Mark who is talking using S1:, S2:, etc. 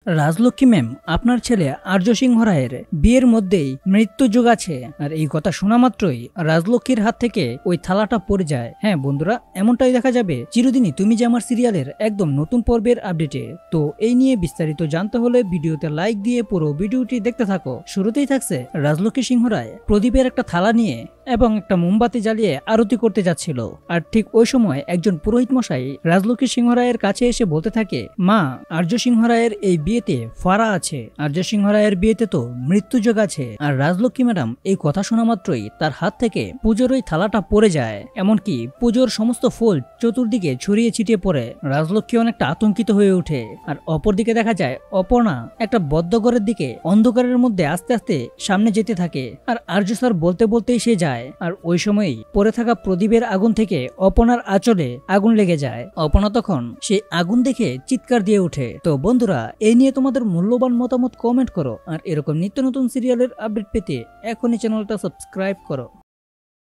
S1: Rajlakshmi ma'am, আপনার ছেলে আর্য সিংহ রায়ের বিয়ের মধ্যেই মৃত্যু যোগ আছে। আর এই কথা শোনা মাত্রই রাজলক্ষ্মীর হাত থেকে ওই থালাটা পড়ে যায়। হ্যাঁ বন্ধুরা, এমনটাই দেখা যাবে চিরদিনই তুমি যে আমার সিরিয়ালের একদম নতুন পর্বের আপডেটে। তো এই নিয়ে বিস্তারিত জানতে হলে ভিডিওতে লাইক দিয়ে পুরো ভিডিওটি দেখতে থাকো। শুরুতেই থাকছে রাজলক্ষ্মী সিংহ রায় প্রদীপের একটা থালা নিয়ে এবং একটা মোমবাতি জ্বালিয়ে আরতি করতে যাচ্ছিল। আর ঠিক ওই সময় একজন পুরোহিত মশাই রাজলক্ষ্মী সিংহ রায়ের কাছে এসে বলতে থাকে, মা, আর্য সিংহ রায়ের এই বিয়েতে ফাড়া আছে, আর্য সিংহ রায়ের বিয়েতে তো মৃত্যুযোগ আছে। আর রাজলক্ষ্মী ম্যাডাম এই কথা শোনা মাত্রই তার হাত থেকে পুজোর ওই থালাটা পড়ে যায়। এমনকি পুজোর সমস্ত ফুল চতুর্দিকে ছড়িয়ে ছিটিয়ে পড়ে। রাজলক্ষ্মী অনেকটা আতঙ্কিত হয়ে ওঠে। আর অপরদিকে দেখা যায় অপর্ণা একটা বদ্ধঘরের দিকে অন্ধকারের মধ্যে আস্তে আস্তে সামনে যেতে থাকে। আর আর্য স্যার বলতে বলতেই সে যায়। আর ওই সময়ই পড়ে থাকা প্রদীপের আগুন থেকে অপর্ণার আঁচলে আগুন লেগে যায়। অপর্ণা তখন সেই আগুন দেখে চিৎকার দিয়ে ওঠে। তো বন্ধুরা, এই নিয়ে তোমাদের মূল্যবান মতামত কমেন্ট করো। আর এরকম নিত্য নতুন সিরিয়ালের আপডেট পেতে এখনই চ্যানেলটা সাবস্ক্রাইব করো।